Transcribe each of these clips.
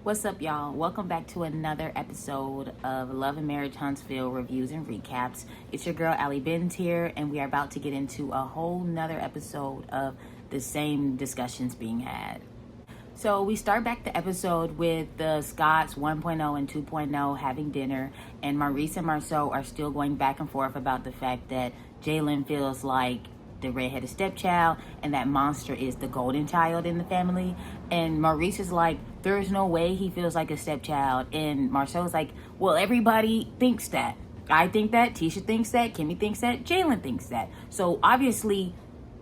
What's up, y'all? Welcome back to another episode of Love and Marriage Huntsville reviews and recaps. It's your girl AlleyBenz here, and we are about to get into a whole nother episode of the same discussions being had. So we start back the episode with the Scotts 1.0 and 2.0 having dinner, and Maurice and Marceau are still going back and forth about the fact that Jalen feels like the redheaded stepchild and that Monster is the golden child in the family. And Maurice is like, there's no way he feels like a stepchild. And Marceau's like, well, everybody thinks that. I think that, Tisha thinks that, Kimmy thinks that, Jalen thinks that. So obviously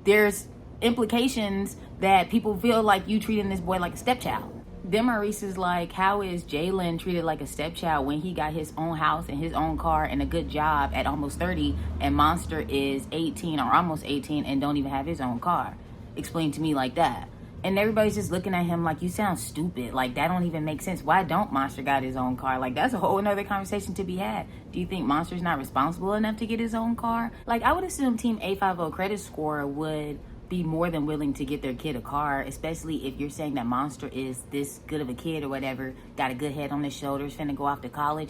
there's implications that people feel like you treating this boy like a stepchild. Then Maurice is like, how is Jalen treated like a stepchild when he got his own house and his own car and a good job at almost 30, and Monster is 18 or almost 18 and don't even have his own car? Explain to me like that. And everybody's just looking at him like, you sound stupid. Like, that don't even make sense. Why don't Monster got his own car? Like, that's a whole nother conversation to be had. Do you think Monster's not responsible enough to get his own car? Like, I would assume Team A50 credit score would be more than willing to get their kid a car, especially if you're saying that Monster is this good of a kid or whatever, got a good head on his shoulders, finna go off to college.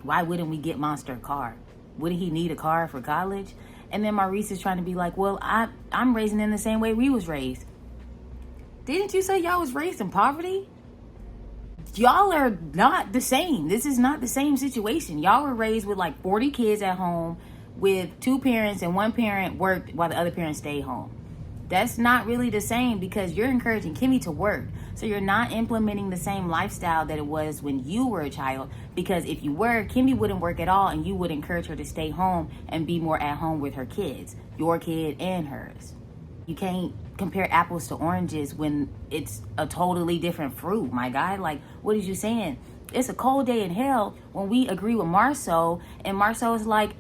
Why wouldn't we get Monster a car? Wouldn't he need a car for college? And then Maurice is trying to be like, well, I'm raising him the same way we was raised. Didn't you say y'all was raised in poverty? Y'all are not the same. This is not the same situation. Y'all were raised with like 40 kids at home with two parents, and one parent worked while the other parent stayed home. That's not really the same, because you're encouraging Kimmy to work. So you're not implementing the same lifestyle that it was when you were a child. Because if you were, Kimmy wouldn't work at all, and you would encourage her to stay home and be more at home with her kids, your kid and hers. You can't compare apples to oranges when it's a totally different fruit, my guy. Like, what is you saying? It's a cold day in hell when we agree with Marceau, and Marceau is like,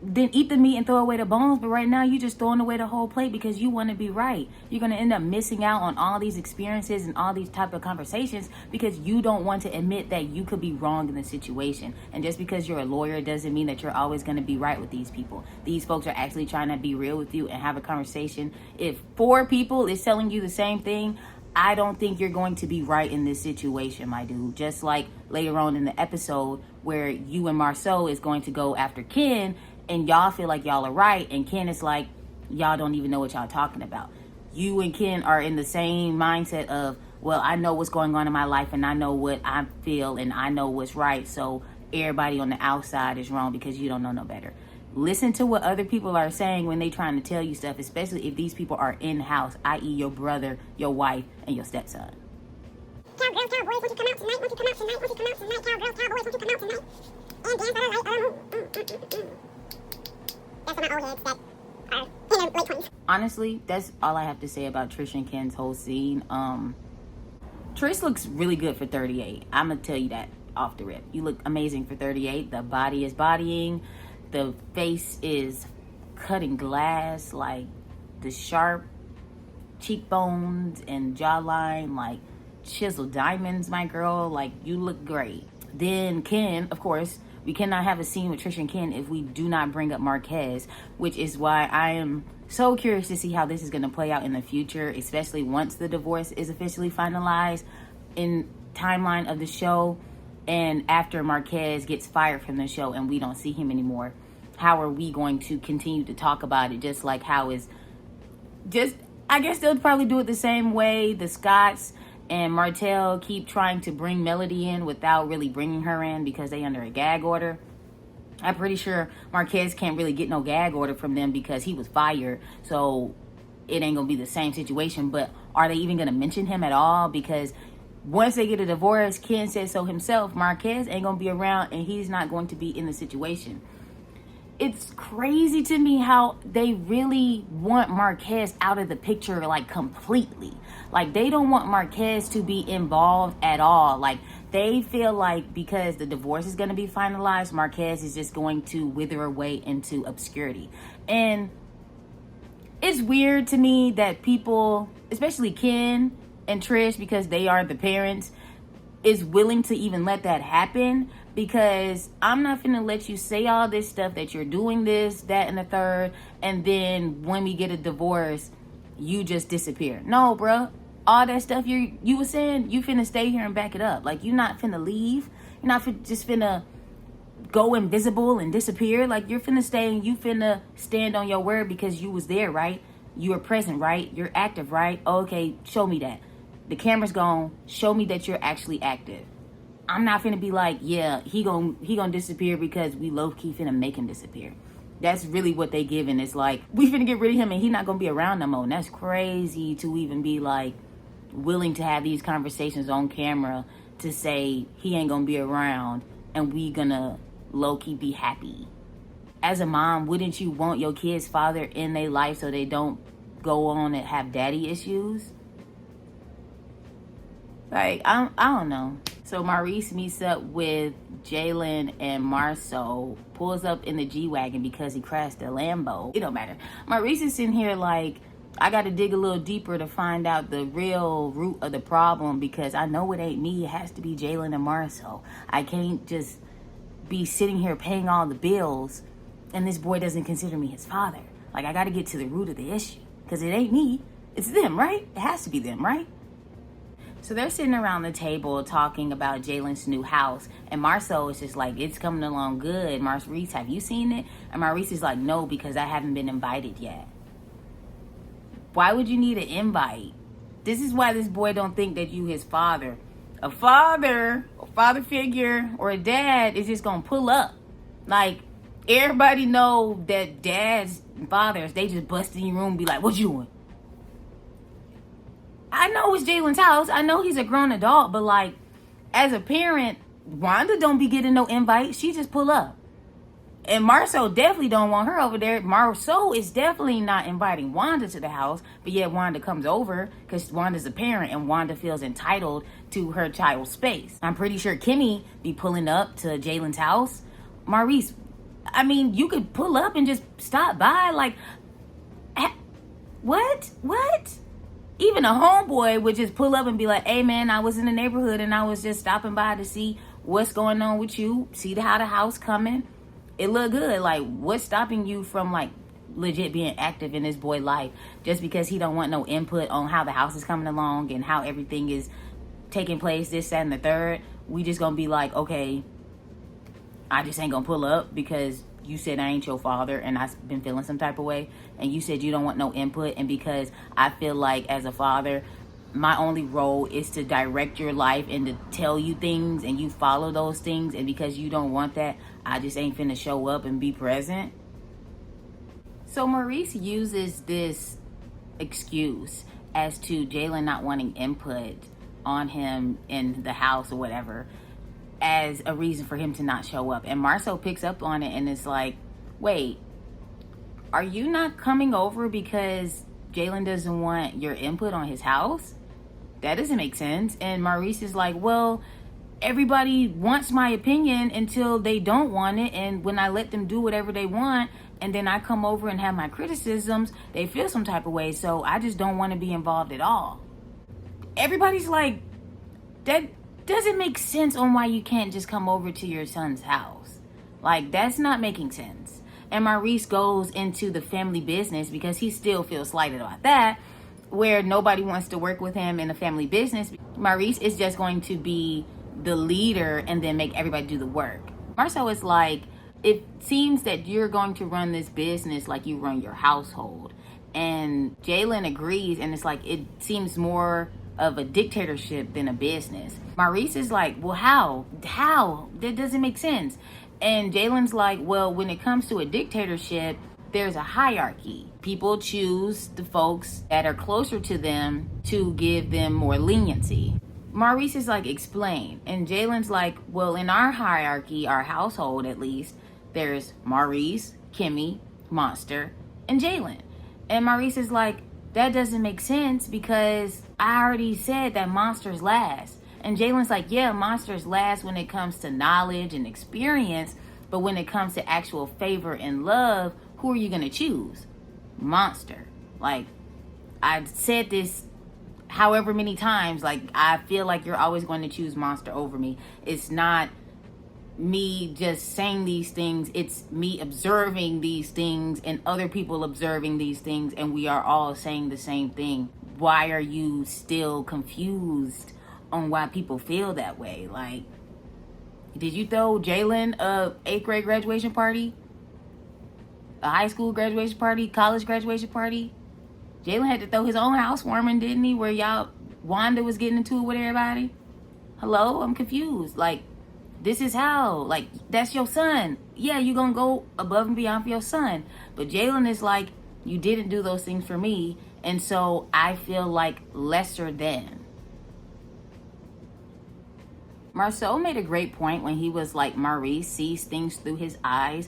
then eat the meat and throw away the bones. But right now, you're just throwing away the whole plate because you want to be right. You're going to end up missing out on all these experiences and all these type of conversations because you don't want to admit that you could be wrong in the situation. And just because you're a lawyer doesn't mean that you're always going to be right with these people. These folks are actually trying to be real with you and have a conversation. If 4 people is telling you the same thing, I don't think you're going to be right in this situation, my dude. Just like later on in the episode where you and Marceau is going to go after Ken, and y'all feel like y'all are right, and Ken is like, y'all don't even know what y'all talking about. You and Ken are in the same mindset of, well, I know what's going on in my life, and I know what I feel, and I know what's right, so everybody on the outside is wrong because you don't know no better. Listen to what other people are saying when they trying to tell you stuff, especially if these people are in-house, i.e. your brother, your wife, and your stepson. Cowgirls, Cowboys, won't you come out tonight? Won't you come out tonight? Won't you come out tonight? Cowgirls, Cowboys, won't you come out tonight? And dance all night. That's for my old heads that are in their late 20s. Honestly, that's all I have to say about Trish and Ken's whole scene. Trish looks really good for 38. I'm going to tell you that off the rip. You look amazing for 38. The body is bodying. The face is cutting glass. Like, the sharp cheekbones and jawline, like chiseled diamonds, my girl. Like, you look great. Then Ken, of course, we cannot have a scene with Trish and Ken if we do not bring up Marquez, which is why I am so curious to see how this is going to play out in the future, especially once the divorce is officially finalized in timeline of the show, and after Marquez gets fired from the show and we don't see him anymore. How are we going to continue to talk about it? Just like how is just, I guess they'll probably do it the same way the Scotts and Martell keep trying to bring Melody in without really bringing her in because they under a gag order. I'm pretty sure Marquez can't really get no gag order from them because he was fired. So it ain't going to be the same situation. But are they even going to mention him at all? Because once they get a divorce, Ken said so himself, Marquez ain't going to be around and he's not going to be in the situation. It's crazy to me how they really want Marquez out of the picture, like, completely. Like, they don't want Marquez to be involved at all. Like, they feel like because the divorce is going to be finalized, Marquez is just going to wither away into obscurity. And it's weird to me that people, especially Ken and Trish, because they are the parents, is willing to even let that happen. Because I'm not finna let you say all this stuff that you're doing this, that, and the third, and then when we get a divorce, you just disappear. No, bruh. all that stuff you were saying, you finna stay here and back it up. Like, you not finna leave. You're not just finna go invisible and disappear. Like, you're finna stay and you finna stand on your word because you was there, right? You were present, right? You're active, right? Okay, show me that. The camera's gone. Show me that you're actually active. I'm not finna be like, yeah, he gonna disappear because we low-key finna make him disappear. That's really what they giving. It's like, we finna get rid of him and he not gonna be around no more. And that's crazy to even be like willing to have these conversations on camera to say he ain't gonna be around and we gonna low-key be happy. As a mom, wouldn't you want your kid's father in their life so they don't go on and have daddy issues? Like, I don't know. So Maurice meets up with Jalen and Marceau, pulls up in the G-Wagon because he crashed the Lambo. It don't matter. Maurice is in here like, I got to dig a little deeper to find out the real root of the problem because I know it ain't me. It has to be Jalen and Marceau. I can't just be sitting here paying all the bills and this boy doesn't consider me his father. Like, I got to get to the root of the issue because it ain't me. It's them, right? It has to be them, right? So they're sitting around the table talking about Jalen's new house. And Marceau is just like, it's coming along good. Maurice, have you seen it? And Maurice is like, no, because I haven't been invited yet. Why would you need an invite? This is why this boy don't think that you his father. A father figure, or a dad is just going to pull up. Like, everybody know that dads and fathers, they just bust in your room and be like, what you doing? I know it's Jalen's house. I know he's a grown adult, but like, as a parent, Wanda don't be getting no invite. She just pull up. And Marceau definitely don't want her over there. Marceau is definitely not inviting Wanda to the house, but yet Wanda comes over because Wanda's a parent and Wanda feels entitled to her child's space. I'm pretty sure Kimmy be pulling up to Jalen's house. Maurice, I mean, you could pull up and just stop by. Like, what? Even a homeboy would just pull up and be like, hey man, I was in the neighborhood and I was just stopping by to see what's going on with you. See how the house coming. It look good. Like, what's stopping you from like legit being active in this boy life just because he don't want no input on how the house is coming along and how everything is taking place, this, that, and the third? We just gonna be like, okay, I just ain't gonna pull up because you said I ain't your father and I've been feeling some type of way, and you said you don't want no input, and because I feel like as a father my only role is to direct your life and to tell you things and you follow those things, and because you don't want that, I just ain't finna show up and be present. So Maurice uses this excuse as to Jalen not wanting input on him in the house or whatever as a reason for him to not show up. And Marceau picks up on it and it's like, wait, are you not coming over because Jalen doesn't want your input on his house? That doesn't make sense. And Maurice is like, well, everybody wants my opinion until they don't want it. And when I let them do whatever they want, and then I come over and have my criticisms, they feel some type of way. So I just don't want to be involved at all. Everybody's like, that doesn't make sense on why you can't just come over to your son's house. Like, that's not making sense. And Maurice goes into the family business because he still feels slighted about that, where nobody wants to work with him in the family business. Maurice is just going to be the leader and then make everybody do the work. Marceau is like, it seems that you're going to run this business like you run your household. And Jalen agrees, and it's like, it seems more of a dictatorship than a business. Maurice is like, well, how? That doesn't make sense. And Jalen's like, well, when it comes to a dictatorship, there's a hierarchy. People choose the folks that are closer to them to give them more leniency. Maurice is like, explain. And Jalen's like, well, in our hierarchy, our household at least, there's Maurice, Kimmy, Monster, and Jalen. And Maurice is like, that doesn't make sense because I already said that Monster's last. And Jalen's like, yeah, Monster's last when it comes to knowledge and experience, but when it comes to actual favor and love, who are you going to choose? Monster. Like, I've said this however many times, like, I feel like you're always going to choose Monster over me. It's not me just saying these things, it's me observing these things and other people observing these things, and we are all saying the same thing. why are you still confused on why people feel that way? Like, did you throw Jalen a 8th grade graduation party? A high school graduation party? College graduation party? Jalen had to throw his own housewarming, didn't he? Where Wanda was getting into it with everybody? Hello? I'm confused. Like, this is how. Like, that's your son. Yeah, you gonna go above and beyond for your son. But Jalen is like, you didn't do those things for me. And so I feel like lesser than. Marceau made a great point when he was like, Maurice sees things through his eyes.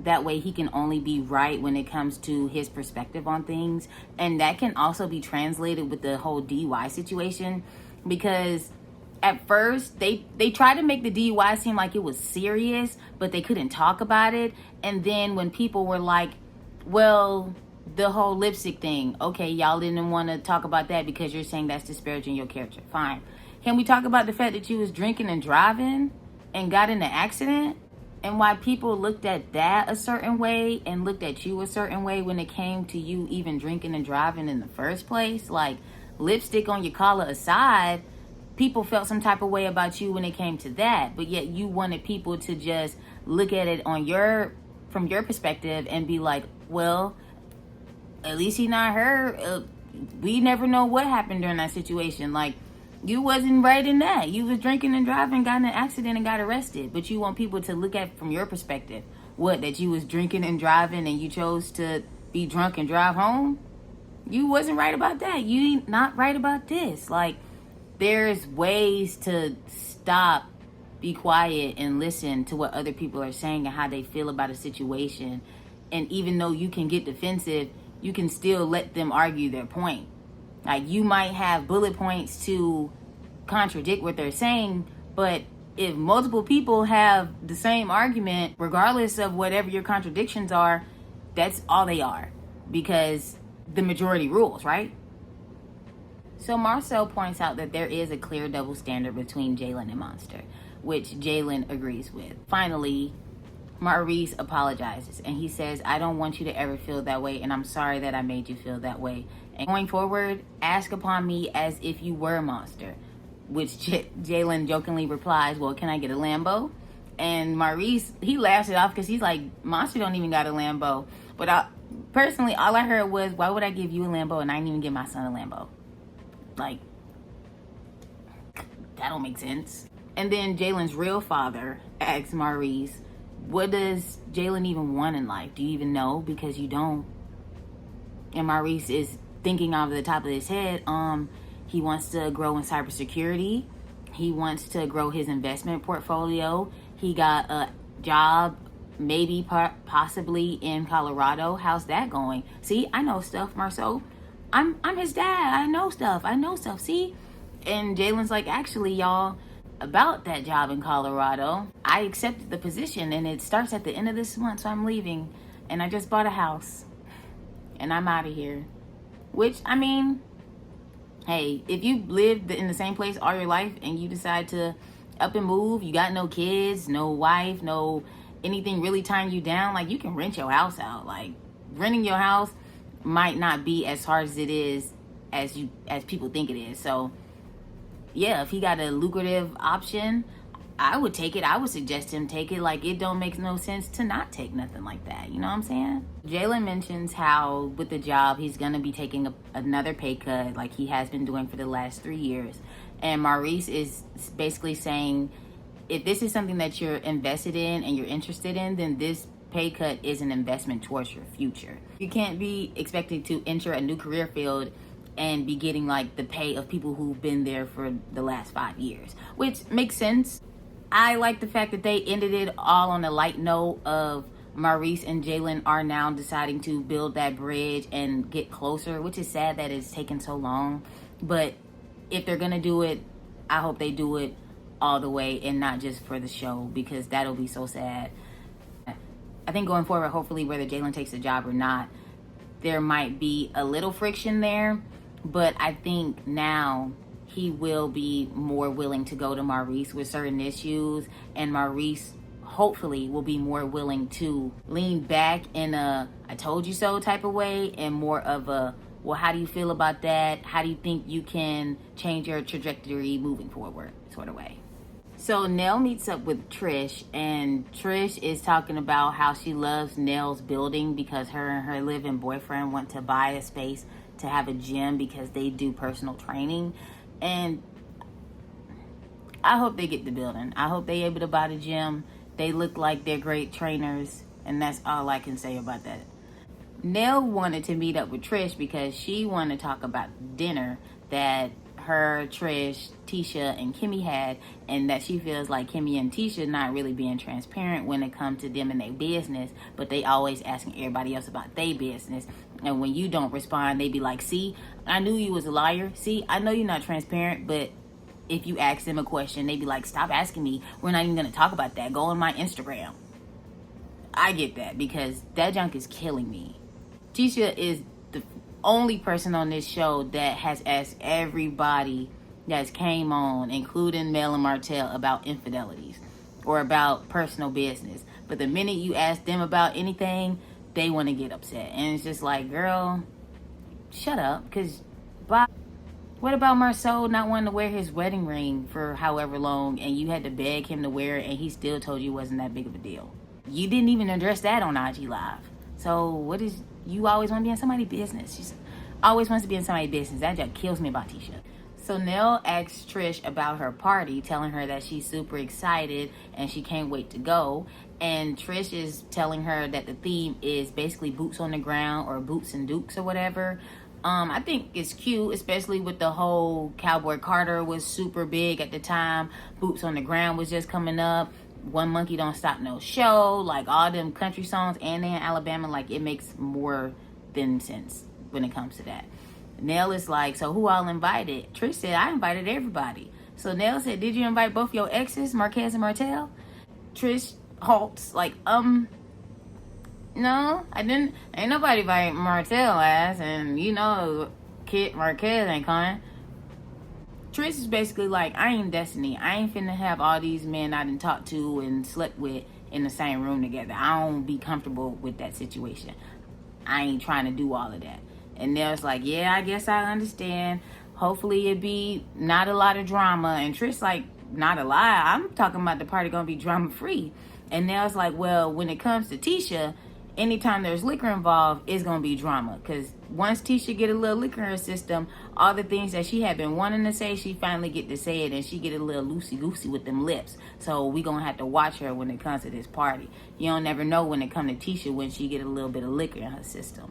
That way he can only be right when it comes to his perspective on things. And that can also be translated with the whole DUI situation. Because at first they tried to make the DUI seem like it was serious, but they couldn't talk about it. And then when people were like, well, the whole lipstick thing, okay, y'all didn't want to talk about that because you're saying that's disparaging your character. Fine. Can we talk about the fact that you was drinking and driving and got in an accident? And why people looked at that a certain way and looked at you a certain way when it came to you even drinking and driving in the first place? Like, lipstick on your collar aside, people felt some type of way about you when it came to that. But yet you wanted people to just look at it from your perspective and be like, well, at least he not her. We never know what happened during that situation. Like, you wasn't right in that. You was drinking and driving, got in an accident and got arrested. But you want people to look at from your perspective. What, that you was drinking and driving and you chose to be drunk and drive home? You wasn't right about that. You not right about this. Like, there's ways to stop, be quiet, and listen to what other people are saying and how they feel about a situation. And even though you can get defensive, you can still let them argue their point. Like, you might have bullet points to contradict what they're saying, but if multiple people have the same argument, regardless of whatever your contradictions are, that's all they are, because the majority rules, right? So Marceau points out that there is a clear double standard between Jalen and Monster, which Jalen agrees with. Finally, Maurice apologizes and he says, I don't want you to ever feel that way, and I'm sorry that I made you feel that way. And going forward, ask upon me as if you were a monster. Which Jalen jokingly replies, well, can I get a Lambo? And Maurice, he laughs it off because he's like, Monster don't even got a Lambo. But personally, all I heard was, why would I give you a Lambo and I didn't even give my son a Lambo? Like, that don't make sense. And then Jalen's real father asks Maurice, what does Jalen even want in life? Do you even know? Because you don't. And Maurice is thinking off the top of his head, he wants to grow in cybersecurity. He wants to grow his investment portfolio. He got a job, maybe possibly in Colorado. How's that going? See, I know stuff, Marceau. I'm his dad. I know stuff. See? And Jalen's like, actually, y'all, about that job in Colorado, I accepted the position and it starts at the end of this month, so I'm leaving. And I just bought a house. And I'm out of here. Which, I mean, hey, if you lived in the same place all your life and you decide to up and move, you got no kids, no wife, no anything really tying you down, like, you can rent your house out. Like, renting your house might not be as hard as it is as people think it is. So, yeah, if he got a lucrative option, I would take it. I would suggest him take it. Like, it don't make no sense to not take nothing like that. You know what I'm saying? Jalen mentions how with the job, he's going to be taking another pay cut like he has been doing for the last 3 years. And Maurice is basically saying, if this is something that you're invested in and you're interested in, then this pay cut is an investment towards your future. You can't be expected to enter a new career field and be getting like the pay of people who've been there for the last 5 years, which makes sense. I like the fact that they ended it all on a light note of Maurice and Jalen are now deciding to build that bridge and get closer, which is sad that it's taken so long. But if they're going to do it, I hope they do it all the way and not just for the show, because that'll be so sad. I think going forward, hopefully, whether Jalen takes the job or not, there might be a little friction there. But I think now he will be more willing to go to Maurice with certain issues, and Maurice hopefully will be more willing to lean back in a I told you so type of way and more of a well, how do you feel about that? How do you think you can change your trajectory moving forward, sort of way. So Nell meets up with Trish, and Trish is talking about how she loves Nell's building because her and her live-in boyfriend want to buy a space to have a gym because they do personal training. And I hope they get the building. I hope they're able to buy the gym. They look like they're great trainers, and that's all I can say about that. Nell wanted to meet up with Trish because she wanted to talk about dinner that her, Trish, Tisha, and Kimmy had, and that she feels like Kimmy and Tisha not really being transparent when it comes to them and their business, but they always asking everybody else about their business. And when you don't respond, they be like, see, I knew you was a liar. See, I know you're not transparent, but if you ask them a question, they be like, stop asking me. We're not even going to talk about that. Go on my Instagram. I get that because that junk is killing me. Tisha is the only person on this show that has asked everybody that's came on, including Mel and Martell, about infidelities or about personal business. But the minute you ask them about anything, they want to get upset. And it's just like, girl, shut up. Because what about Marceau not wanting to wear his wedding ring for however long, and you had to beg him to wear it, and he still told you it wasn't that big of a deal? You didn't even address that on IG Live. So what is, you always want to be in somebody's business. She always wants to be in somebody's business. That just kills me about Tisha. So Nell asks Trish about her party, telling her that she's super excited and she can't wait to go. And Trish is telling her that the theme is basically boots on the ground or boots and dukes or whatever. I think it's cute, especially with the whole Cowboy Carter was super big at the time. Boots on the Ground was just coming up. One Monkey Don't Stop No Show. Like all them country songs, and they in Alabama. Like it makes more than sense when it comes to that. Nell is like, so who all invited? Trish said, I invited everybody. So Nell said, did you invite both your exes, Marquez and Martell? Trish halts like, no, I didn't. Ain't nobody invite Martell ass, and you know, Kid Marquez ain't coming. Trish is basically like, I ain't Destiny. I ain't finna have all these men I done talked to and slept with in the same room together. I don't be comfortable with that situation. I ain't trying to do all of that. And Nell's like, yeah, I guess I understand. Hopefully it be not a lot of drama. And Trish like, not a lie. I'm talking about the party gonna be drama free. And Nell's like, well, when it comes to Tisha, anytime there's liquor involved, it's gonna be drama. Because once Tisha get a little liquor in her system, all the things that she had been wanting to say, she finally get to say it, and she get a little loosey-goosey with them lips. So we gonna have to watch her when it comes to this party. You don't never know when it come to Tisha when she get a little bit of liquor in her system.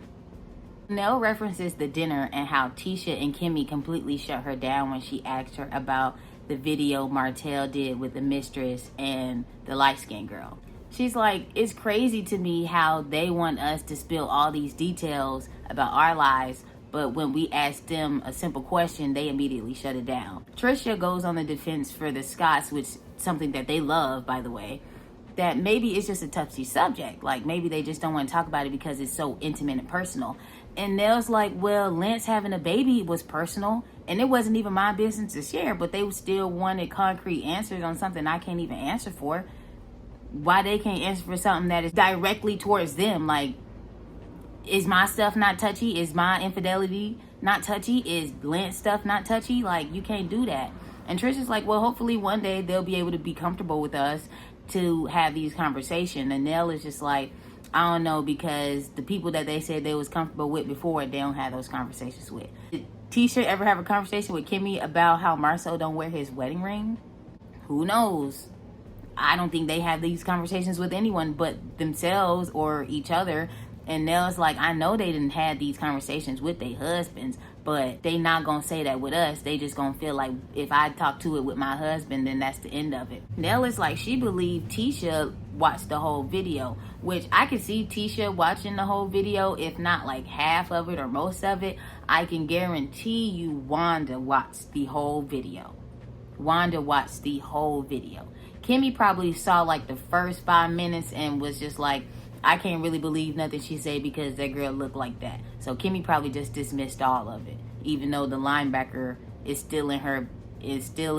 Nell references the dinner and how Tisha and Kimmy completely shut her down when she asked her about the video Martell did with the mistress and the light-skinned girl. She's like, it's crazy to me how they want us to spill all these details about our lives, but when we ask them a simple question, they immediately shut it down. Trisha goes on the defense for the Scotts, which is something that they love, by the way, that maybe it's just a touchy subject. Like, maybe they just don't want to talk about it because it's so intimate and personal. And Nell's like, well, Lance having a baby was personal, and it wasn't even my business to share, but they still wanted concrete answers on something I can't even answer for. Why they can't answer for something that is directly towards them? Like, is my stuff not touchy? Is my infidelity not touchy? Is Lance stuff not touchy? Like, you can't do that. And Trisha's like, well, hopefully one day they'll be able to be comfortable with us to have these conversations. And Nell is just like, I don't know, because the people that they said they was comfortable with before, they don't have those conversations with. Did Tisha ever have a conversation with Kimmy about how Marceau don't wear his wedding ring? Who knows? I don't think they have these conversations with anyone but themselves or each other. And Nell's like, I know they didn't have these conversations with their husbands, but they not gonna say that with us. They just gonna feel like if I talk to it with my husband, then that's the end of it. Nell is like, she believed Tisha watched the whole video, which I can see Tisha watching the whole video, if not like half of it or most of it. I can guarantee you Wanda watched the whole video. Wanda watched the whole video. Kimmy probably saw like the first 5 minutes and was just like, I can't really believe nothing she said because that girl looked like that. So Kimmy probably just dismissed all of it, even though the linebacker is still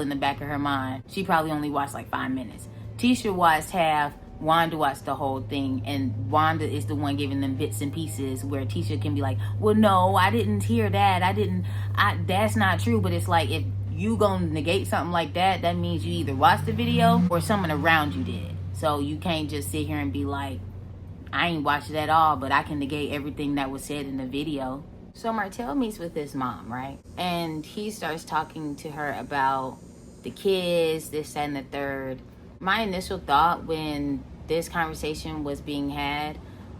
in the back of her mind. She probably only watched like 5 minutes. Tisha watched half, Wanda watched the whole thing, and Wanda is the one giving them bits and pieces where Tisha can be like, well, no, I didn't hear that. That's not true. But it's like, if you gonna negate something like that, that means you either watched the video or someone around you did. So you can't just sit here and be like, I ain't watched it at all, but I can negate everything that was said in the video. So Martell meets with his mom, right? And he starts talking to her about the kids, this, that, and the third. My initial thought when this conversation was being had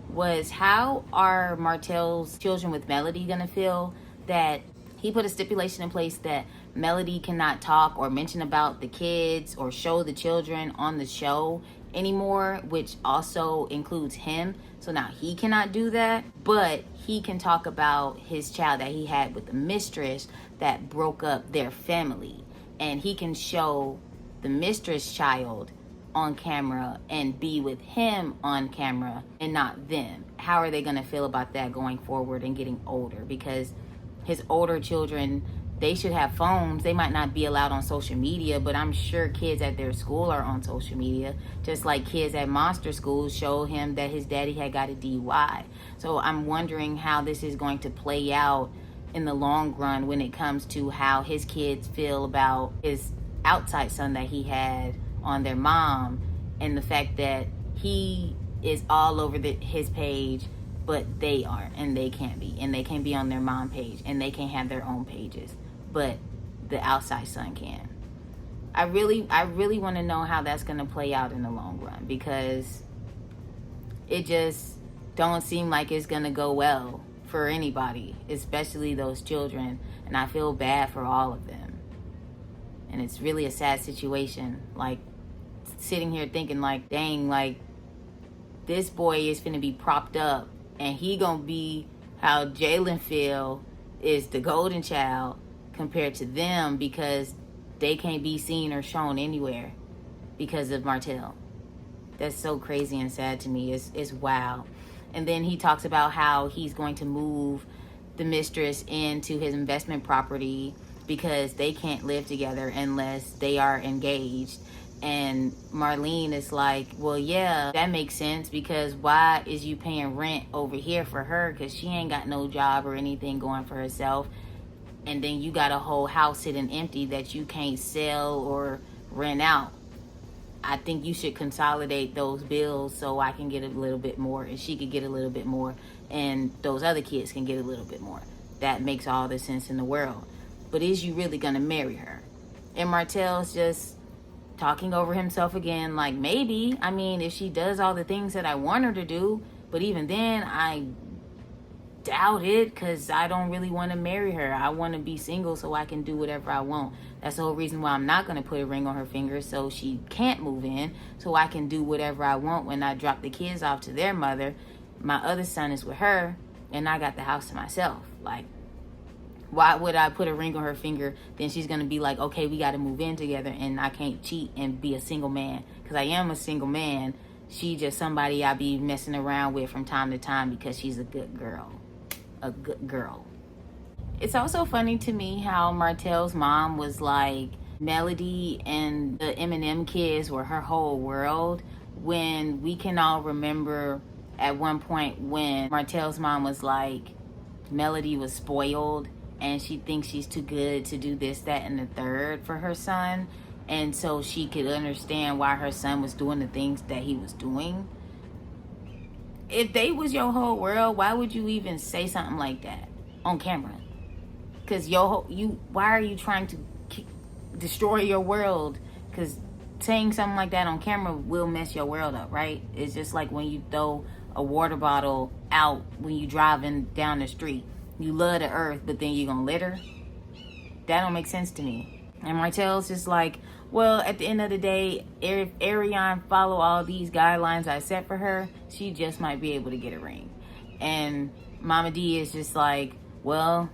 was, how are Martell's children with Melody gonna feel that he put a stipulation in place that Melody cannot talk or mention about the kids or show the children on the show anymore, which also includes him. So now he cannot do that, but he can talk about his child that he had with the mistress that broke up their family. And he can show the mistress child on camera and be with him on camera and not them. How are they going to feel about that going forward and getting older? Because his older children, they should have phones. They might not be allowed on social media, but I'm sure kids at their school are on social media. Just like kids at monster schools show him that his daddy had got a DUI. So I'm wondering how this is going to play out in the long run when it comes to how his kids feel about his outside son that he had on their mom, and the fact that he is all over his page, but they aren't, and they can't be, and they can't be on their mom page, and they can't have their own pages, but the outside son can. I really want to know how that's going to play out in the long run, because it just don't seem like it's going to go well for anybody, especially those children, and I feel bad for all of them. And it's really a sad situation, like sitting here thinking like, dang, like this boy is finna be propped up, and he gonna be how Jalen feel is the golden child compared to them, because they can't be seen or shown anywhere because of Martell. That's so crazy and sad to me. It's wow. And then he talks about how he's going to move the mistress into his investment property because they can't live together unless they are engaged. And Marlene is like, well, yeah, that makes sense, because why is you paying rent over here for her? Because she ain't got no job or anything going for herself. And then you got a whole house sitting empty that you can't sell or rent out. I think you should consolidate those bills so I can get a little bit more and she could get a little bit more and those other kids can get a little bit more. That makes all the sense in the world. But is you really going to marry her? And Martell's just talking over himself again, like, maybe. I mean, if she does all the things that I want her to do, but even then, I doubt it, because I don't really want to marry her. I want to be single so I can do whatever I want. That's the whole reason why I'm not going to put a ring on her finger, so she can't move in, so I can do whatever I want when I drop the kids off to their mother. My other son is with her, and I got the house to myself. Like, why would I put a ring on her finger? Then she's going to be like, okay, we got to move in together, and I can't cheat and be a single man, because I am a single man. She just somebody I be messing around with from time to time because she's a good girl. A good girl. It's also funny to me how Martell's mom was like, Melody and the Eminem kids were her whole world, when we can all remember at one point when Martell's mom was like, Melody was spoiled and she thinks she's too good to do this, that, and the third for her son, and so she could understand why her son was doing the things that he was doing. If they was your whole world, why would you even say something like that on camera? Because why are you trying to destroy your world? Because saying something like that on camera will mess your world up, right? It's just like when you throw a water bottle out when you driving down the street. You love the earth, but then you gonna litter? That don't make sense to me. And Martell's just like, well, at the end of the day, if Ariane follow all these guidelines I set for her, she just might be able to get a ring. And Mama D is just like, well,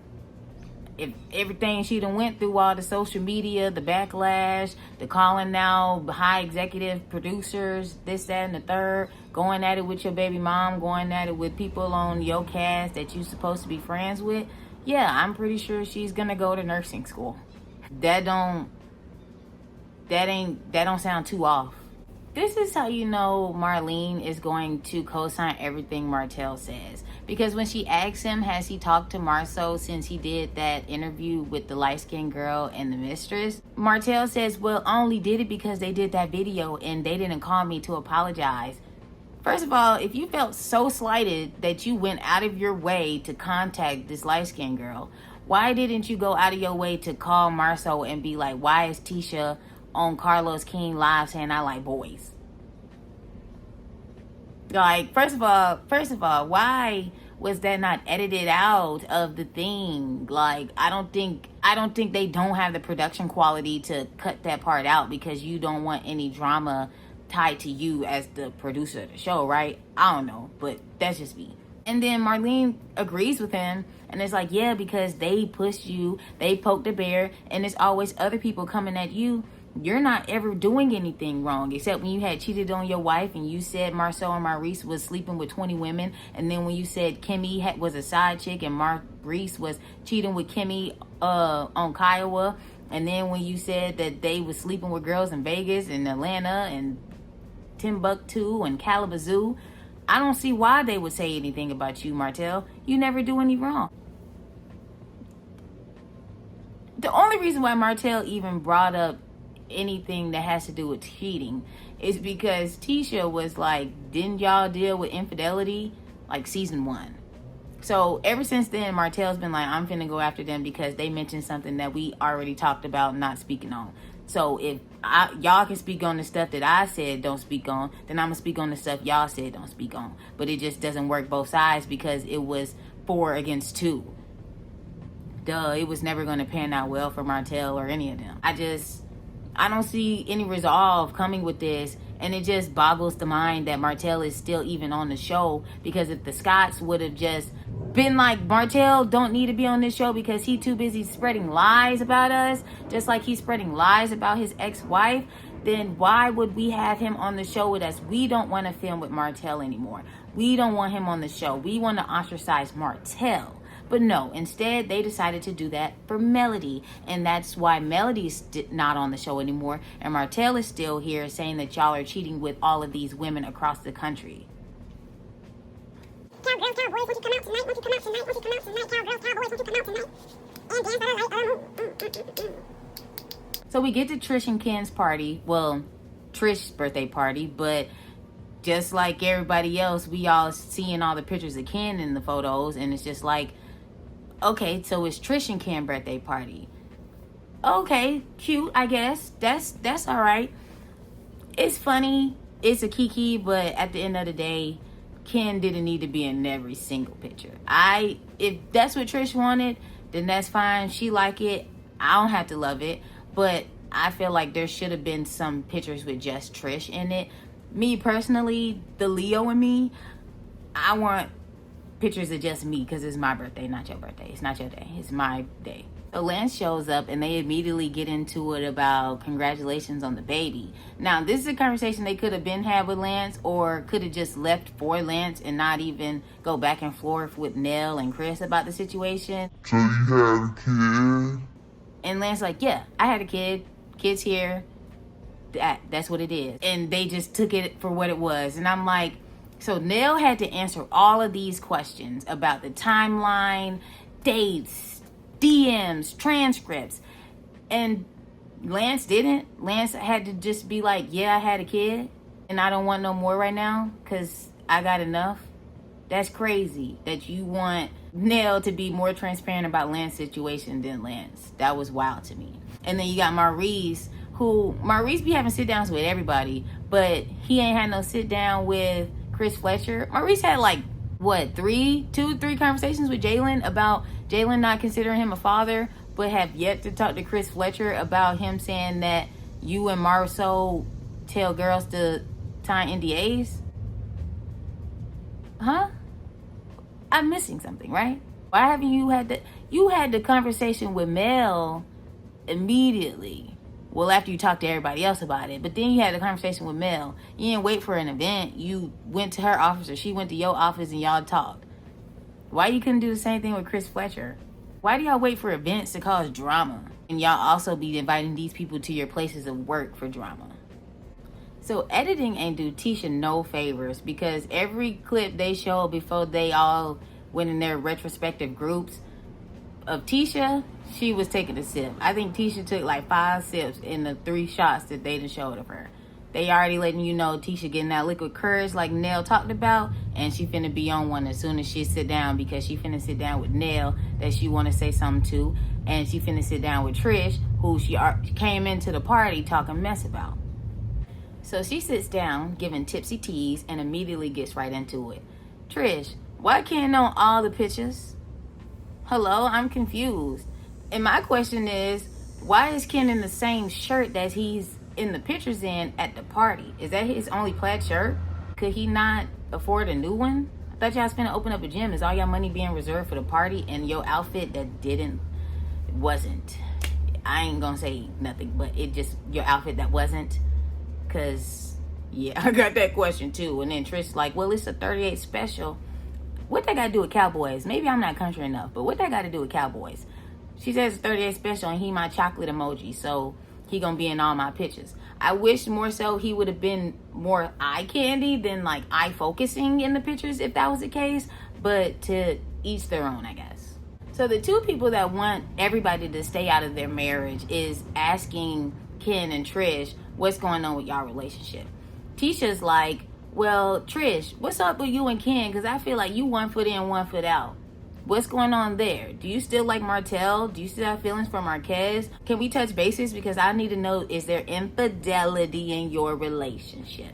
if everything she done went through, all the social media, the backlash, the calling now high executive producers, this, that, and the third, going at it with your baby mom, going at it with people on your cast that you supposed to be friends with, yeah, I'm pretty sure she's gonna go to nursing school. That don't sound too off. This is how you know Marlene is going to co-sign everything Martell says. Because when she asks him, has he talked to Marceau since he did that interview with the light-skinned girl and the mistress? Martell says, well, I only did it because they did that video and they didn't call me to apologize. First of all, if you felt so slighted that you went out of your way to contact this light-skinned girl, why didn't you go out of your way to call Marceau and be like, why is Tisha on Carlos King live saying I like boys? Like, first of all, why was that not edited out of the thing? Like, I don't think they don't have the production quality to cut that part out because you don't want any drama tied to you as the producer of the show, right? I don't know, but that's just me. And then Marlene agrees with him and it's like, yeah, because they pushed you, they poked the bear, and it's always other people coming at you. You're not ever doing anything wrong, except when you had cheated on your wife and you said Marceau and Maurice was sleeping with 20 women. And then when you said Kimmy was a side chick and Maurice was cheating with Kimmy on Kiowa. And then when you said that they was sleeping with girls in Vegas and Atlanta and Timbuktu and Kalamazoo. I don't see why they would say anything about you, Martell. You never do any wrong. The only reason why Martell even brought up anything that has to do with cheating is because Tisha was like, didn't y'all deal with infidelity like season 1? So ever since then, Martell's been like, I'm finna go after them because they mentioned something that we already talked about not speaking on. So if y'all can speak on the stuff that I said don't speak on, then I'm gonna speak on the stuff y'all said don't speak on. But it just doesn't work both sides because it was 4 against 2. Duh, it was never gonna pan out well for Martell or any of them. I don't see any resolve coming with this, and it just boggles the mind that Martell is still even on the show, because if the Scotts would have just been like, Martell don't need to be on this show because he too busy spreading lies about us, just like he's spreading lies about his ex-wife, then why would we have him on the show with us? We don't want to film with Martell anymore. We don't want him on the show. We want to ostracize Martell. But no, instead, they decided to do that for Melody. And that's why Melody's not on the show anymore. And Martell is still here saying that y'all are cheating with all of these women across the country. Cowgirls, Cowboys, won't you come out tonight? Won't you come out tonight? Won't you come out tonight? Cowgirls, Cowboys, won't you come out tonight? And dance that I like. So we get to Trish and Ken's party. Well, Trish's birthday party. But just like everybody else, we all seeing all the pictures of Ken in the photos. And it's just like, okay, so it's Trish and Ken birthday party. Okay, cute, I guess. That's all right. It's funny. It's a kiki, but at the end of the day, Ken didn't need to be in every single picture. If that's what Trish wanted, then that's fine. She like it. I don't have to love it. But I feel like there should have been some pictures with just Trish in it. Me personally, the Leo in me, I want pictures of just me because it's my birthday, not your birthday. It's not your day. It's my day. So Lance shows up and they immediately get into it about congratulations on the baby. Now, this is a conversation they could have been had with Lance, or could have just left for Lance and not even go back and forth with Nell and Chris about the situation. So you had a kid? And Lance like, yeah, I had a kid. Kid's here. That's what it is. And they just took it for what it was. And I'm like, so Nell had to answer all of these questions about the timeline, dates, DMs, transcripts. And Lance didn't. Lance had to just be like, yeah, I had a kid and I don't want no more right now because I got enough. That's crazy that you want Nell to be more transparent about Lance's situation than Lance. That was wild to me. And then you got Maurice, who Maurice be having sit downs with everybody, but he ain't had no sit down with Chris Fletcher. Maurice had like, what, 3 conversations with Jalen about Jalen not considering him a father, but have yet to talk to Chris Fletcher about him saying that you and Marceau tell girls to sign NDAs. Huh? I'm missing something, right? Why haven't you had the conversation with Mel immediately? Well, after you talked to everybody else about it. But then you had a conversation with Mel. You didn't wait for an event. You went to her office or she went to your office and y'all talked. Why you couldn't do the same thing with Chris Fletcher? Why do y'all wait for events to cause drama? And y'all also be inviting these people to your places of work for drama. So editing ain't do Tisha no favors, because every clip they showed before they all went in their retrospective groups of Tisha, she was taking a sip. I think Tisha took like 5 sips in the 3 shots that they done showed of her. They already letting you know Tisha getting that liquid courage like Nell talked about, and she finna be on one as soon as she sit down, because she finna sit down with Nell that she want to say something to, and she finna sit down with Trish, who she came into the party talking mess about. So she sits down, giving tipsy teas, and immediately gets right into it. Trish, why can't know all the pictures? Hello, I'm confused. And my question is, why is Ken in the same shirt that he's in the pictures in at the party? Is that his only plaid shirt? Could he not afford a new one? I thought y'all was finna open up a gym. Is all y'all money being reserved for the party and your outfit that wasn't? I ain't gonna say nothing, but your outfit that wasn't. Cause yeah, I got that question too. And then Trish's like, well, it's a 38 special. What that got to do with Cowboys? Maybe I'm not country enough, but what that got to do with Cowboys? She says 38 special and he my chocolate emoji, so he gonna be in all my pictures. I wish more so he would have been more eye candy than like eye focusing in the pictures if that was the case, but to each their own, I guess. So the two people that want everybody to stay out of their marriage is asking Ken and Trish what's going on with y'all relationship. Tisha's like, well, Trish, what's up with you and Ken? Because I feel like you 1 foot in, 1 foot out. What's going on there? Do you still like Martell? Do you still have feelings for Marquez? Can we touch bases? Because I need to know, is there infidelity in your relationship?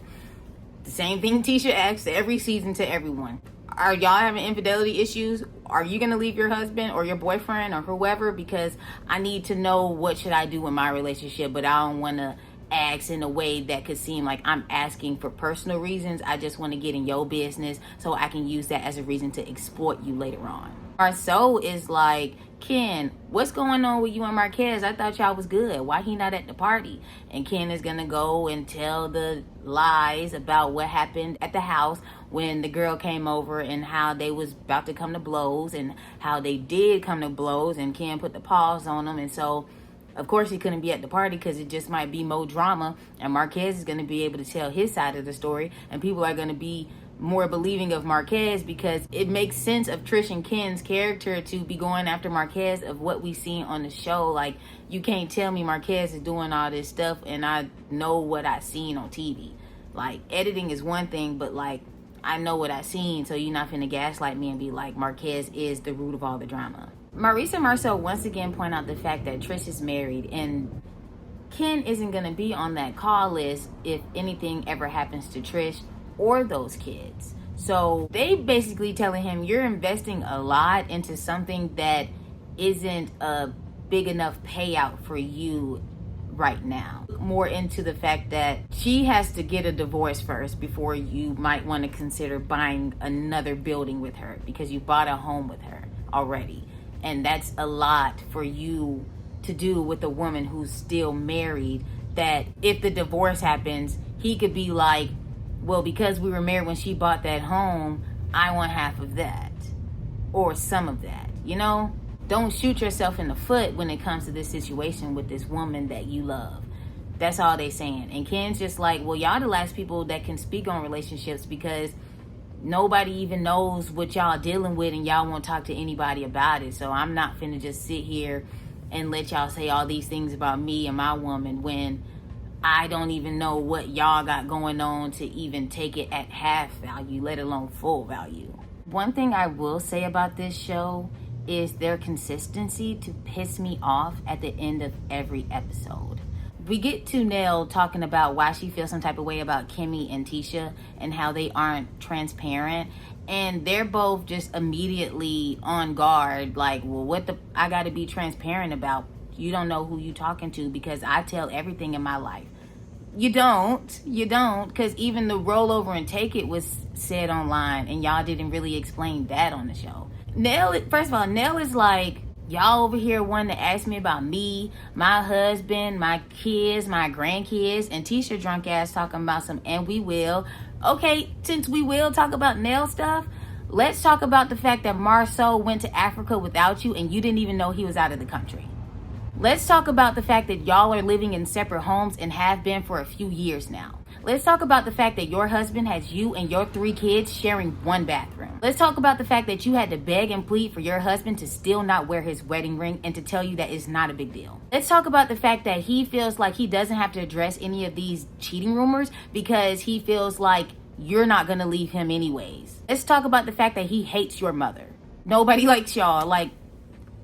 The same thing Tisha asks every season to everyone. Are y'all having infidelity issues? Are you going to leave your husband or your boyfriend or whoever? Because I need to know what should I do in my relationship, but I don't want to ask in a way that could seem like I'm asking for personal reasons. I just want to get in your business so I can use that as a reason to exploit you later on. Marceau is like, Ken, what's going on with you and Marquez? I thought y'all was good. Why he not at the party? And Ken is gonna go and tell the lies about what happened at the house when the girl came over and how they was about to come to blows and how they did come to blows, and Ken put the pause on them. And so of course he couldn't be at the party because it just might be more drama, and Marquez is going to be able to tell his side of the story, and people are going to be more believing of Marquez because it makes sense of Trish and Ken's character to be going after Marquez of what we seen on the show. Like, you can't tell me Marquez is doing all this stuff and I know what I seen on TV. Like, editing is one thing, but like, I know what I seen, so you're not finna gaslight me and be like Marquez is the root of all the drama. Maurice and Marcel once again point out the fact that Trish is married and Ken isn't going to be on that call list if anything ever happens to Trish or those kids. So they basically telling him, you're investing a lot into something that isn't a big enough payout for you right now. More into the fact that she has to get a divorce first before you might want to consider buying another building with her, because you bought a home with her already. And that's a lot for you to do with a woman who's still married, that if the divorce happens, he could be like, well, because we were married when she bought that home, I want half of that or some of that, you know? Don't shoot yourself in the foot when it comes to this situation with this woman that you love. That's all they saying. And Ken's just like, well, y'all the last people that can speak on relationships because nobody even knows what y'all dealing with and y'all won't talk to anybody about it. So I'm not finna just sit here and let y'all say all these things about me and my woman when I don't even know what y'all got going on to even take it at half value, let alone full value. One thing I will say about this show is their consistency to piss me off at the end of every episode. We get to Nell talking about why she feels some type of way about Kimmy and Tisha and how they aren't transparent. And they're both just immediately on guard. Like, well, I got to be transparent about? You don't know who you talking to because I tell everything in my life. You don't. Because even the rollover and take it was said online and y'all didn't really explain that on the show. First of all, Nell is like, y'all over here wanting to ask me about me, my husband, my kids, my grandkids, and Tisha drunk ass talking about and we will. Okay, since we will talk about Nell stuff, let's talk about the fact that Marceau went to Africa without you and you didn't even know he was out of the country. Let's talk about the fact that y'all are living in separate homes and have been for a few years now. Let's talk about the fact that your husband has you and your 3 kids sharing one bathroom. Let's talk about the fact that you had to beg and plead for your husband to still not wear his wedding ring and to tell you that it's not a big deal. Let's talk about the fact that he feels like he doesn't have to address any of these cheating rumors because he feels like you're not going to leave him anyways. Let's talk about the fact that he hates your mother. Nobody likes y'all. Like,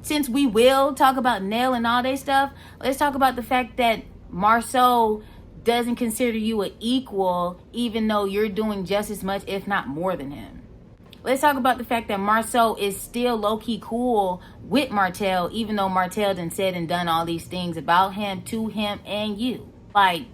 since we will talk about Nell and all that stuff, let's talk about the fact that Marceau doesn't consider you an equal, even though you're doing just as much, if not more than him. Let's talk about the fact that Marceau is still low-key cool with Martell, even though Martell done said and done all these things about him, to him, and you. Like,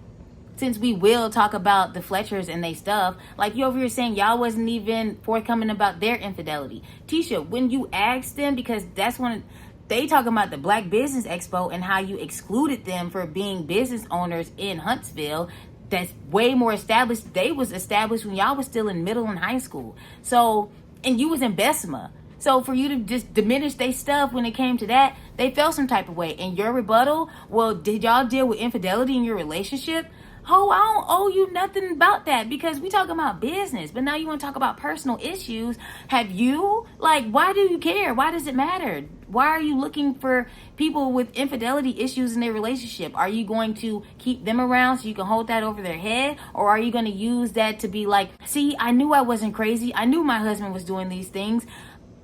since we will talk about the Fletchers and they stuff, like you over here saying y'all wasn't even forthcoming about their infidelity. Tisha, when you asked them, because that's when they talking about the Black Business Expo and how you excluded them for being business owners in Huntsville, that's way more established. They was established when y'all was still in middle and high school. So, and you was in Bessemer. So for you to just diminish their stuff when it came to that, they felt some type of way. And your rebuttal, well, did y'all deal with infidelity in your relationship? Oh, I don't owe you nothing about that because we talking about business. But now you want to talk about personal issues. Have you? Like, why do you care? Why does it matter? Why are you looking for people with infidelity issues in their relationship? Are you going to keep them around so you can hold that over their head? Or are you going to use that to be like, see, I knew I wasn't crazy. I knew my husband was doing these things,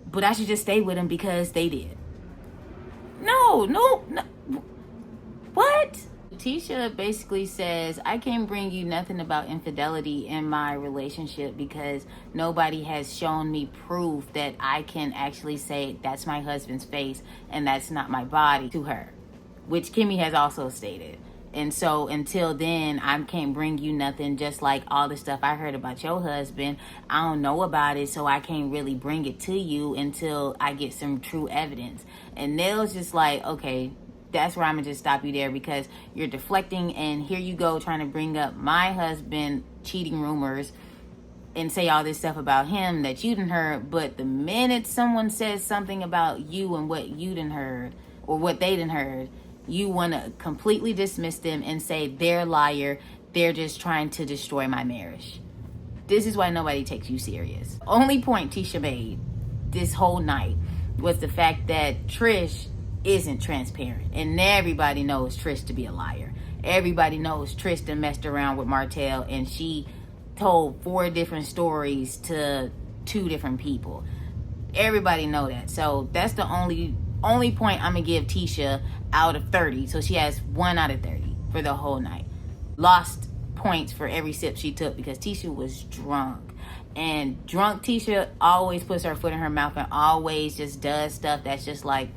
but I should just stay with him because they did. No. What? Tisha basically says, I can't bring you nothing about infidelity in my relationship because nobody has shown me proof that I can actually say that's my husband's face and that's not my body to her, which Kimmy has also stated. And so until then, I can't bring you nothing, just like all the stuff I heard about your husband. I don't know about it, so I can't really bring it to you until I get some true evidence. And Nell's just like, okay, that's where I'm gonna just stop you there because you're deflecting, and here you go trying to bring up my husband cheating rumors and say all this stuff about him that you done heard. But the minute someone says something about you and what you done heard or what they done heard, you want to completely dismiss them and say they're a liar. They're just trying to destroy my marriage. This is why nobody takes you serious. Only point Tisha made this whole night was the fact that Trish isn't transparent, and everybody knows Trish to be a liar. Everybody knows Trish done messed around with Martell, and she told 4 different stories to 2 different people. Everybody know that. So that's the only point I'm gonna give Tisha out of 30. So she has 1 out of 30 for the whole night. Lost points for every sip she took because Tisha was drunk. And drunk Tisha always puts her foot in her mouth and always just does stuff that's just like,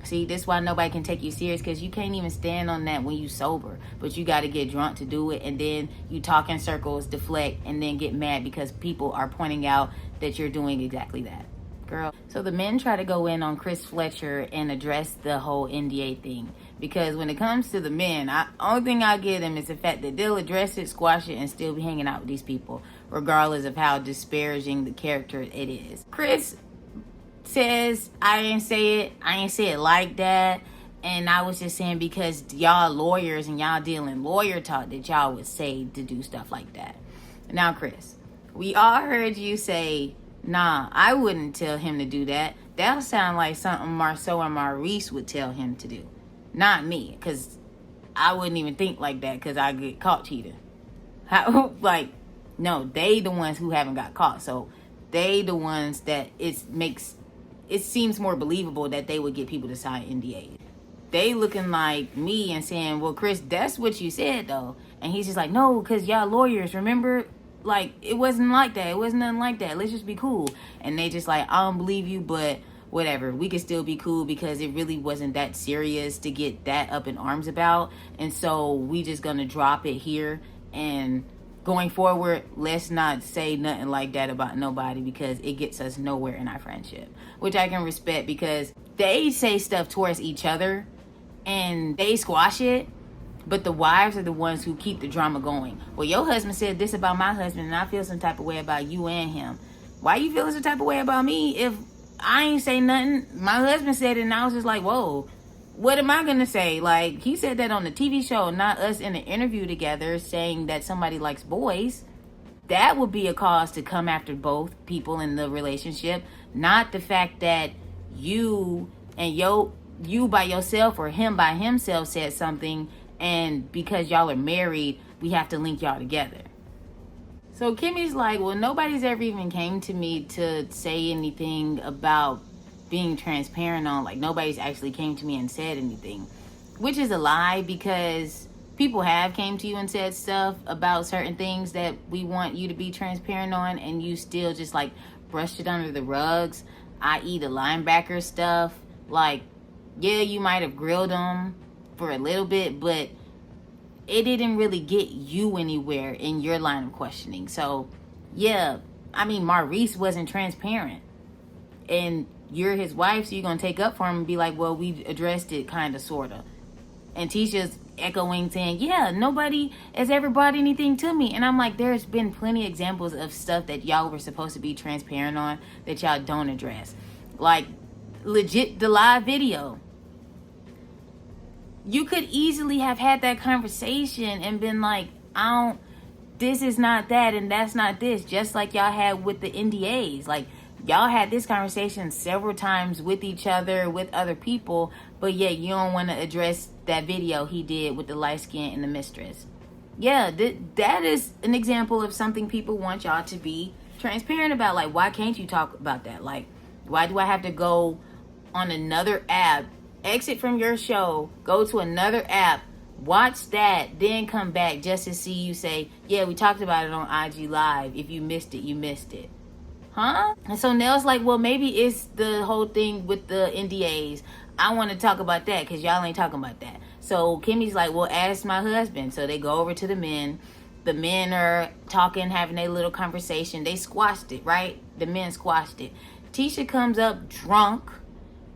see, this is why nobody can take you serious, because you can't even stand on that when you sober. But you got to get drunk to do it, and then you talk in circles, deflect, and then get mad because people are pointing out that you're doing exactly that. Girl. So the men try to go in on Chris Fletcher and address the whole NDA thing. Because when it comes to the men, only thing I'll give them is the fact that they'll address it, squash it, and still be hanging out with these people, regardless of how disparaging the character it is. Chris says, I ain't say it like that, and I was just saying because y'all lawyers and y'all dealing lawyer talk that y'all would say to do stuff like that. Now, Chris, we all heard you say, nah, I wouldn't tell him to do that. That'll sound like something Marceau and Maurice would tell him to do, not me, because I wouldn't even think like that because I get caught cheating. Like, no, they the ones who haven't got caught, so they the ones that it seems more believable that they would get people to sign NDAs. They looking like me and saying, well, Chris, that's what you said, though. And he's just like, no, because y'all lawyers, remember? Like, it wasn't like that. It wasn't nothing like that. Let's just be cool. And they just like, I don't believe you, but whatever. We could still be cool because it really wasn't that serious to get that up in arms about. And so we just going to drop it here. And going forward, let's not say nothing like that about nobody because it gets us nowhere in our friendship. Which I can respect because they say stuff towards each other and they squash it, but the wives are the ones who keep the drama going. Well, your husband said this about my husband and I feel some type of way about you and him. Why you feeling some type of way about me if I ain't say nothing? My husband said it and I was just like, whoa, what am I gonna say? Like, he said that on the TV show, not us in an interview together saying that somebody likes boys. That would be a cause to come after both people in the relationship, not the fact that you and you by yourself or him by himself said something, and because y'all are married, we have to link y'all together. So Kimmy's like, well, nobody's ever even came to me to say anything about being transparent on, like, nobody's actually came to me and said anything, which is a lie, because people have came to you and said stuff about certain things that we want you to be transparent on, and you still just like brushed it under the rugs, i.e. the linebacker stuff. Like, yeah, you might have grilled them for a little bit, but it didn't really get you anywhere in your line of questioning. So yeah, I mean, Maurice wasn't transparent, and you're his wife, so you're gonna take up for him and be like, well, we addressed it, kind of, sort of. And Tisha's echoing, saying, yeah, nobody has ever brought anything to me. And I'm like, there's been plenty of examples of stuff that y'all were supposed to be transparent on that y'all don't address. Like, legit, the live video. You could easily have had that conversation and been like, this is not that and that's not this. Just like y'all had with the NDAs. Like, y'all had this conversation several times with each other, with other people, but yet you don't want to address that video he did with the light skin and the mistress. Yeah, that is an example of something people want y'all to be transparent about. Like, why can't you talk about that? Like, why do I have to go on another app, exit from your show, go to another app, watch that, then come back just to see you say, yeah, we talked about it on IG Live. If you missed it, you missed it. Huh? And so Nell's like, well, maybe it's the whole thing with the NDAs. I want to talk about that because y'all ain't talking about that. So Kimmy's like, well, ask my husband. So they go over to the men. The men are talking, having a little conversation. They squashed it, right? The men squashed it. Tisha comes up drunk,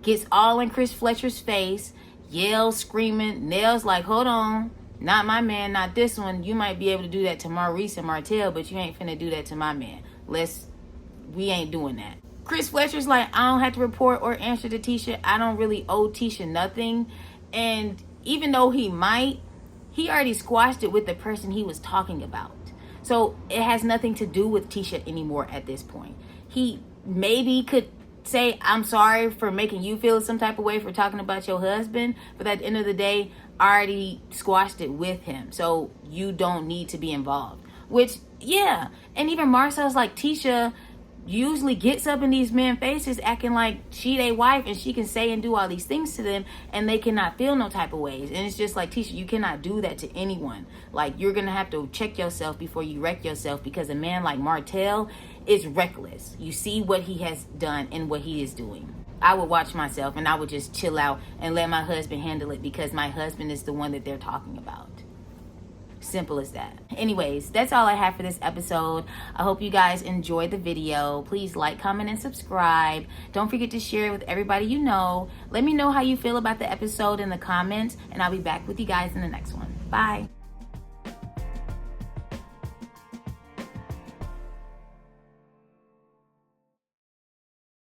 gets all in Chris Fletcher's face, yells, screaming. Nell's like, hold on. Not my man, not this one. You might be able to do that to Maurice and Martell, but you ain't finna do that to my man. We ain't doing that. Chris Fletcher's like, I don't have to report or answer to Tisha. I don't really owe Tisha nothing. And even though he might, he already squashed it with the person he was talking about. So it has nothing to do with Tisha anymore at this point. He maybe could say, I'm sorry for making you feel some type of way for talking about your husband. But at the end of the day, I already squashed it with him. So you don't need to be involved. Which, yeah. And even Marcel's like, Tisha usually gets up in these men's faces acting like she their wife and she can say and do all these things to them and they cannot feel no type of ways. And it's just like, Tisha, you cannot do that to anyone. Like, you're gonna have to check yourself before you wreck yourself, because a man like Martell is reckless. You see what he has done and what he is doing. I would watch myself and I would just chill out and let my husband handle it, because my husband is the one that they're talking about. Simple as that. Anyways, that's all I have for this episode. I hope you guys enjoyed the video. Please like, comment, and subscribe. Don't forget to share it with everybody you know. Let me know how you feel about the episode in the comments, and I'll be back with you guys in the next one. Bye.